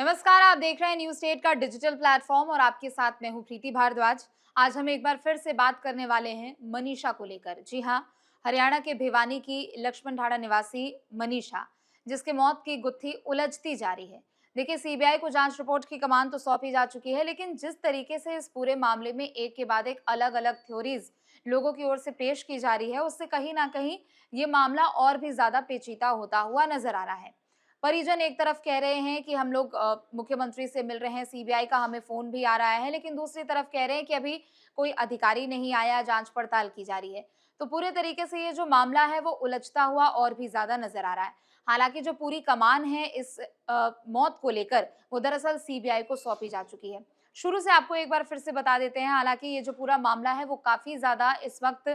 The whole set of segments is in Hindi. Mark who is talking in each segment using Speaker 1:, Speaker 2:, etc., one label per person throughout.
Speaker 1: नमस्कार, आप देख रहे हैं न्यूज स्टेट का डिजिटल प्लेटफॉर्म और आपके साथ मैं हूं प्रीति भारद्वाज। आज हम एक बार फिर से बात करने वाले हैं मनीषा को लेकर। जी हां, हरियाणा के भिवानी की लक्ष्मण ढाणा निवासी मनीषा, जिसके मौत की गुत्थी उलझती जा रही है। देखिए, सीबीआई को जांच रिपोर्ट की कमान तो सौंपी जा चुकी है, लेकिन जिस तरीके से इस पूरे मामले में एक के बाद एक अलग अलग थ्योरीज लोगों की ओर से पेश की जा रही है, उससे कहीं ना कहीं ये मामला और भी ज्यादा पेचीदा होता हुआ नजर आ रहा है। परिजन एक तरफ कह रहे हैं कि हम लोग मुख्यमंत्री से मिल रहे हैं, सीबीआई का हमें फोन भी आ रहा है, लेकिन दूसरी तरफ कह रहे हैं कि अभी कोई अधिकारी नहीं आया, जांच पड़ताल की जा रही है। तो पूरे तरीके से ये जो मामला है वो उलझता हुआ और भी ज्यादा नजर आ रहा है। हालांकि जो पूरी कमान है इस मौत को लेकर, वो दरअसल सीबीआई को सौंपी जा चुकी है। शुरू से आपको एक बार फिर से बता देते हैं। हालांकि ये जो पूरा मामला है वो काफी ज्यादा इस वक्त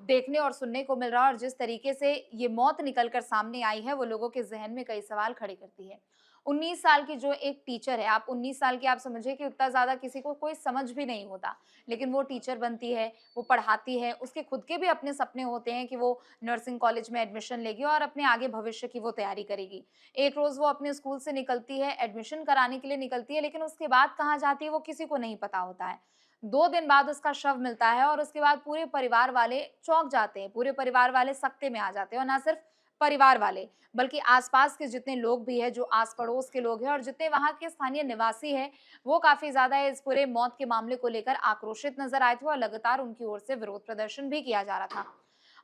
Speaker 1: देखने और सुनने को मिल रहा है, और जिस तरीके से ये मौत निकल कर सामने आई है वो लोगों के जहन में कई सवाल खड़े करती है। 19 साल की जो एक टीचर है, आप 19 साल की आप समझिए कि उतना ज्यादा किसी को कोई समझ भी नहीं होता, लेकिन वो टीचर बनती है, वो पढ़ाती है, उसके खुद के भी अपने सपने होते हैं कि वो नर्सिंग कॉलेज में एडमिशन लेगी और अपने आगे भविष्य की वो तैयारी करेगी। एक रोज वो अपने स्कूल से निकलती है, एडमिशन कराने के लिए निकलती है, लेकिन उसके बाद कहाँ जाती है वो किसी को नहीं पता होता है। 2 दिन बाद उसका शव मिलता है और उसके बाद पूरे परिवार वाले चौंक जाते हैं, पूरे परिवार वाले सकते में आ जाते हैं। और ना सिर्फ परिवार वाले, बल्कि आसपास के जितने लोग भी हैं, जो आस-पड़ोस के लोग हैं और जितने वहाँ के स्थानीय निवासी हैं, वो काफ़ी ज़्यादा इस पूरे मौत के मामले को लेकर आक्रोशित नज़र आए थे और लगातार उनकी ओर से विरोध प्रदर्शन भी किया जा रहा था।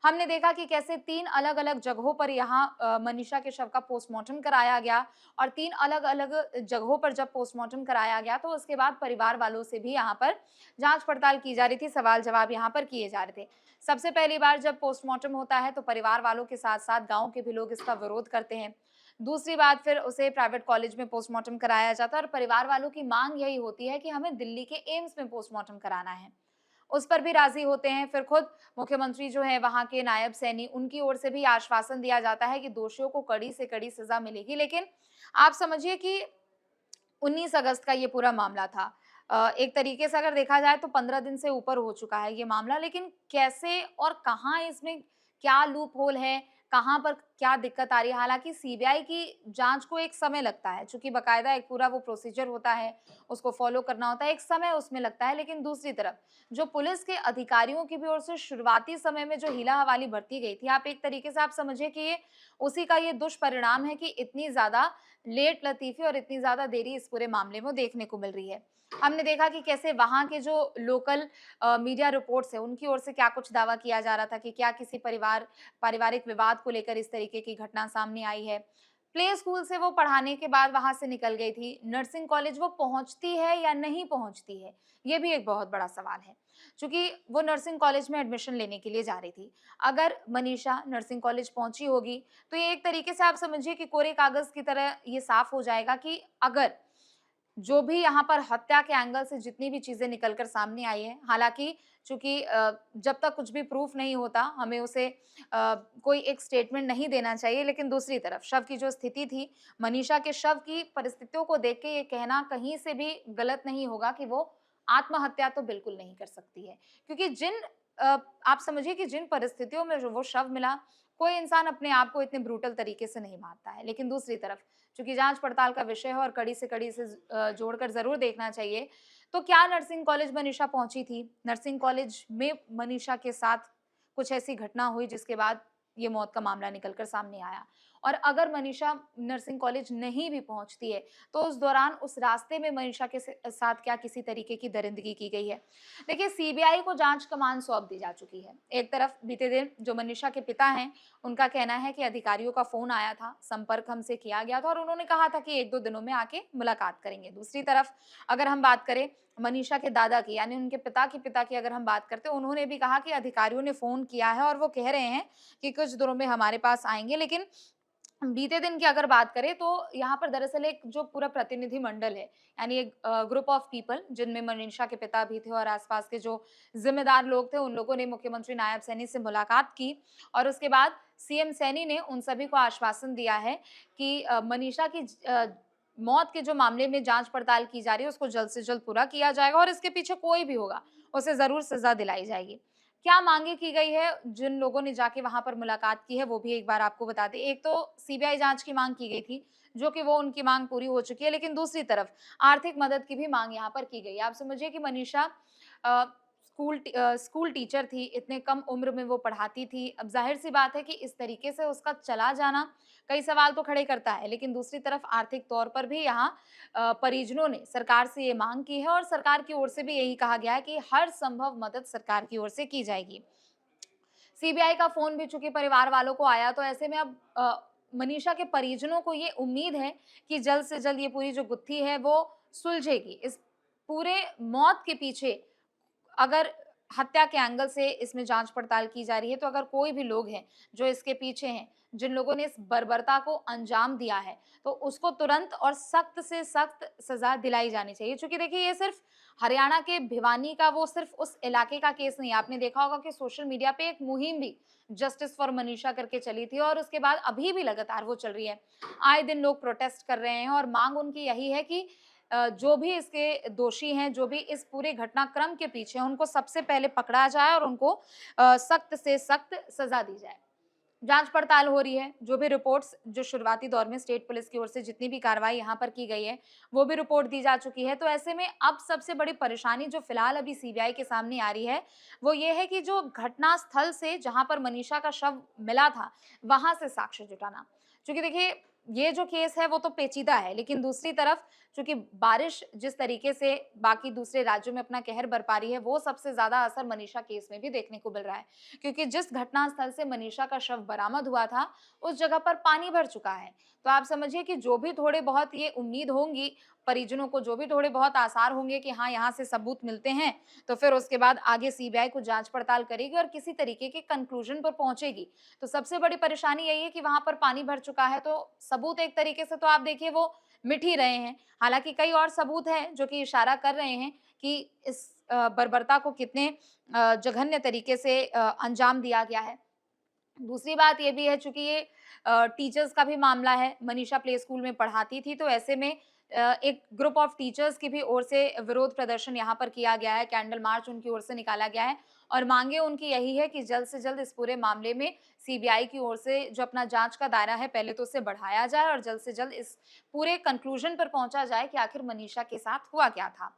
Speaker 1: हमने देखा कि कैसे 3 अलग-अलग जगहों पर यहाँ मनीषा के शव का पोस्टमार्टम कराया गया, और 3 अलग-अलग जगहों पर जब पोस्टमार्टम कराया गया तो उसके बाद परिवार वालों से भी यहाँ पर जांच पड़ताल की जा रही थी, सवाल-जवाब यहाँ पर किए जा रहे थे। सबसे पहली बार जब पोस्टमार्टम होता है तो परिवार वालों के साथ-साथ गाँव के भी लोग इसका विरोध करते हैं। दूसरी बात, फिर उसे प्राइवेट कॉलेज में पोस्टमार्टम कराया जाता है और परिवार वालों की मांग यही होती है कि हमें दिल्ली के एम्स में पोस्टमार्टम कराना है। उस पर भी राजी होते हैं। फिर खुद मुख्यमंत्री जो है वहाँ के नायब सैनी, उनकी ओर से भी आश्वासन दिया जाता है कि दोषियों को कड़ी से कड़ी सजा मिलेगी। लेकिन आप समझिए कि 19 अगस्त का ये पूरा मामला था। एक तरीके से अगर देखा जाए तो 15 दिन से ऊपर हो चुका है ये मामला, लेकिन कैसे और कहाँ इसमें क्या लूप होल है, कहाँ पर क्या दिक्कत आ रही है। हालाँकि सीबीआई की जाँच को एक समय लगता है, चूँकि बाकायदा एक पूरा वो प्रोसीजर होता है, उसको फ़ॉलो करना होता है, एक समय उसमें लगता है। लेकिन दूसरी तरफ जो पुलिस के अधिकारियों की भी ओर से शुरुआती समय में जो हीला-हवाली बरती गई थी, आप एक तरीके से आप समझिए कि ये उसी का ये दुष्परिणाम है कि इतनी ज़्यादा लेट लतीफ़ी और इतनी ज़्यादा देरी इस पूरे मामले में देखने को मिल रही है। हमने देखा कि कैसे वहाँ के जो लोकल मीडिया रिपोर्ट्स हैं, उनकी ओर से क्या कुछ दावा किया जा रहा था कि क्या किसी पारिवारिक विवाद को लेकर इस तरीके की घटना सामने आई है। प्ले स्कूल से वो पढ़ाने के बाद वहाँ से निकल गई थी। नर्सिंग कॉलेज वो पहुँचती है या नहीं पहुँचती है, ये भी एक बहुत बड़ा सवाल है। चूँकि वो नर्सिंग कॉलेज में एडमिशन लेने के लिए जा रही थी। अगर मनीषा नर्सिंग कॉलेज पहुँची होगी, तो ये एक तरीके से आप समझिए कि कोरे कागज़ की तरह ये साफ हो जाएगा कि अगर जो भी यहाँ पर हत्या के एंगल से जितनी भी चीज़ें निकल कर सामने आई हैं, हालाँकि चूँकि जब तक कुछ भी प्रूफ नहीं होता, हमें उसे कोई एक स्टेटमेंट नहीं देना चाहिए। लेकिन दूसरी तरफ शव की जो स्थिति थी, मनीषा के शव की परिस्थितियों को देख के ये कहना कहीं से भी गलत नहीं होगा कि वो आत्महत्या तो बिल्कुल नहीं कर सकती है। क्योंकि आप समझिए कि जिन परिस्थितियों में जो वो शव मिला, कोई इंसान अपने आप को इतने ब्रूटल तरीके से नहीं मारता है। लेकिन दूसरी तरफ चूँकि जाँच पड़ताल का विषय है और कड़ी से कड़ी इसे जोड़कर ज़रूर देखना चाहिए। तो क्या नर्सिंग कॉलेज मनीषा पहुँची थी? नर्सिंग कॉलेज में मनीषा के साथ कुछ ऐसी घटना हुई जिसके बाद ये मौत का मामला निकल कर सामने आया? और अगर मनीषा नर्सिंग कॉलेज नहीं भी पहुँचती है, तो उस दौरान उस रास्ते में मनीषा के साथ क्या किसी तरीके की दरिंदगी की गई है? देखिए, सीबीआई को जाँच कमान सौंप दी जा चुकी है। एक तरफ बीते दिन जो मनीषा के पिता हैं, उनका कहना है कि अधिकारियों का फ़ोन आया था, संपर्क हमसे किया गया था और उन्होंने कहा था कि 1-2 दिनों में आके मुलाकात करेंगे। दूसरी तरफ अगर हम बात करें मनीषा के दादा की, यानी उनके पिता की अगर हम बात करते हैं, उन्होंने भी कहा कि अधिकारियों ने फ़ोन किया है और वो कह रहे हैं कि कुछ दिनों में हमारे पास आएँगे। लेकिन बीते दिन की अगर बात करें तो यहाँ पर दरअसल एक जो पूरा प्रतिनिधि मंडल है, यानी एक ग्रुप ऑफ पीपल, जिनमें मनीषा के पिता भी थे और आसपास के जो जिम्मेदार लोग थे, उन लोगों ने मुख्यमंत्री नायब सैनी से मुलाकात की। और उसके बाद सीएम सैनी ने उन सभी को आश्वासन दिया है कि मनीषा की मौत के जो मामले में जांच पड़ताल की जा रही है उसको जल्द से जल्द पूरा किया जाएगा और इसके पीछे कोई भी होगा उसे जरूर सजा दिलाई जाएगी। क्या मांगे की गई है, जिन लोगों ने जाके वहां पर मुलाकात की है वो भी एक बार आपको बता दें। एक तो सीबीआई जांच की मांग की गई थी, जो कि वो उनकी मांग पूरी हो चुकी है, लेकिन दूसरी तरफ आर्थिक मदद की भी मांग यहाँ पर की गई है। आप समझिए कि मनीषा अ, स्कूल टीचर थी, इतने कम उम्र में वो पढ़ाती थी। अब ज़ाहिर-सी बात है कि इस तरीके से उसका चला जाना कई सवाल तो खड़े करता है, लेकिन दूसरी तरफ आर्थिक तौर पर भी यहाँ परिजनों ने सरकार से ये मांग की है और सरकार की ओर से भी यही कहा गया है कि हर संभव मदद सरकार की ओर से की जाएगी। सीबीआई का फ़ोन भी चूँकि परिवार वालों को आया, तो ऐसे में अब मनीषा के परिजनों को ये उम्मीद है कि जल्द से जल्द ये पूरी जो गुत्थी है वो सुलझेगी। इस पूरे मौत के पीछे अगर हत्या के एंगल से इसमें जांच-पड़ताल की जा रही है, तो अगर कोई भी लोग हैं जो इसके पीछे हैं, जिन लोगों ने इस बर्बरता को अंजाम दिया है, तो उसको तुरंत और सख्त से सख्त सज़ा दिलाई जानी चाहिए। चूँकि देखिए ये सिर्फ़ हरियाणा के भिवानी का वो सिर्फ़ उस इलाके का केस नहीं है। आपने देखा होगा कि सोशल मीडिया पे एक मुहिम भी जस्टिस फॉर मनीषा करके चली थी और उसके बाद अभी भी लगातार वो चल रही है। आए दिन लोग प्रोटेस्ट कर रहे हैं और माँग उनकी यही है कि जो भी इसके दोषी हैं, जो भी इस पूरे घटनाक्रम के पीछे हैं, उनको सबसे पहले पकड़ा जाए और उनको सख्त से सख्त सज़ा दी जाए। जाँच-पड़ताल हो रही है, जो भी रिपोर्ट्स जो शुरुआती दौर में स्टेट पुलिस की ओर से जितनी भी कार्रवाई यहाँ पर की गई है, वो भी रिपोर्ट दी जा चुकी है। तो ऐसे में अब सबसे बड़ी परेशानी जो फिलहाल अभी सीबीआई के सामने आ रही है, वो ये है कि जो घटनास्थल से जहाँ पर मनीषा का शव मिला था, वहाँ से साक्ष्य जुटाना। क्योंकि देखिए, ये जो केस है वो तो पेचीदा है, लेकिन दूसरी तरफ चूँकि बारिश जिस तरीके से बाकी दूसरे राज्यों में अपना कहर बरपा रही है, वो सबसे ज़्यादा असर मनीषा केस में भी देखने को मिल रहा है। क्योंकि जिस घटनास्थल से मनीषा का शव बरामद हुआ था, उस जगह पर पानी भर चुका है। तो आप समझिए कि जो भी थोड़े बहुत ये उम्मीद होंगी, परिजनों को जो भी थोड़े बहुत आसार होंगे कि हाँ, यहाँ से सबूत मिलते हैं, तो फिर उसके बाद आगे सीबीआई कुछ जाँच-पड़ताल करेगी और किसी तरीके के कंक्लूजन पर पहुँचेगी। तो सबसे बड़ी परेशानी यही है कि वहाँ पर पानी भर चुका है, तो सबूत एक तरीके से तो आप देखिए वो मिट ही रहे हैं। हालाँकि कई और सबूत हैं जो कि इशारा कर रहे हैं कि इस बर्बरता को कितने जघन्य तरीके से अंजाम दिया गया है। दूसरी बात ये भी है, चूँकि ये टीचर्स का भी मामला है, मनीषा प्ले स्कूल में पढ़ाती थी, तो ऐसे में एक ग्रुप ऑफ टीचर्स की भी ओर से विरोध प्रदर्शन यहाँ पर किया गया है, कैंडल मार्च उनकी ओर से निकाला गया है और मांगे उनकी यही है कि जल्द से जल्द इस पूरे मामले में सीबीआई की ओर से जो अपना जांच का दायरा है, पहले तो उसे बढ़ाया जाए और जल्द से जल्द इस पूरे कंक्लूजन पर पहुंचा जाए कि आखिर मनीषा के साथ हुआ क्या था।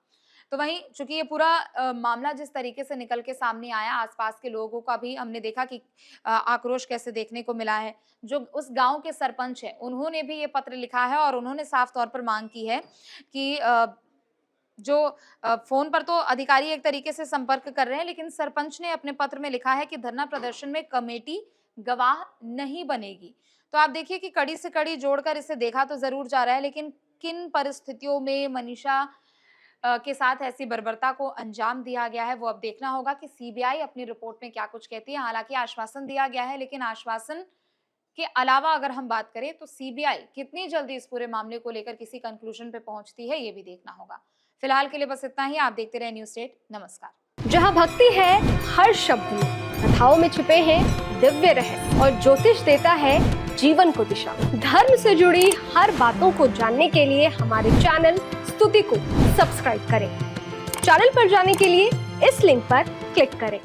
Speaker 1: तो वहीं चूँकि ये पूरा मामला जिस तरीके से निकल के सामने आया, आस-पास के लोगों का भी हमने देखा कि आक्रोश कैसे देखने को मिला है। जो उस गाँव के सरपंच हैं, उन्होंने भी ये पत्र लिखा है और उन्होंने साफ तौर पर माँग की है कि जो फ़ोन पर तो अधिकारी एक तरीके से संपर्क कर रहे हैं, लेकिन सरपंच ने अपने पत्र में लिखा है कि धरना प्रदर्शन में कमेटी गवाह नहीं बनेगी। तो आप देखिए कि कड़ी से कड़ी जोड़कर इसे देखा तो ज़रूर जा रहा है, लेकिन किन परिस्थितियों में मनीषा के साथ ऐसी बर्बरता को अंजाम दिया गया है, वो अब देखना होगा कि सीबीआई अपनी रिपोर्ट में क्या कुछ कहती है। हालाँकि आश्वासन दिया गया है, लेकिन आश्वासन के अलावा अगर हम बात करें तो सीबीआई कितनी जल्दी इस पूरे मामले को लेकर किसी कंक्लूजन पे पहुंचती है, ये भी देखना होगा। फिलहाल के लिए बस इतना ही। आप देखते रहे न्यूज़ स्टेट। नमस्कार।
Speaker 2: जहाँ भक्ति है हर शब्द में, कथाओं में छुपे हैं दिव्य रहस्य और ज्योतिष देता है जीवन को दिशा। धर्म से जुड़ी हर बातों को जानने के लिए हमारे चैनल स्तुति को सब्सक्राइब करें। चैनल पर जाने के लिए इस लिंक पर क्लिक करें।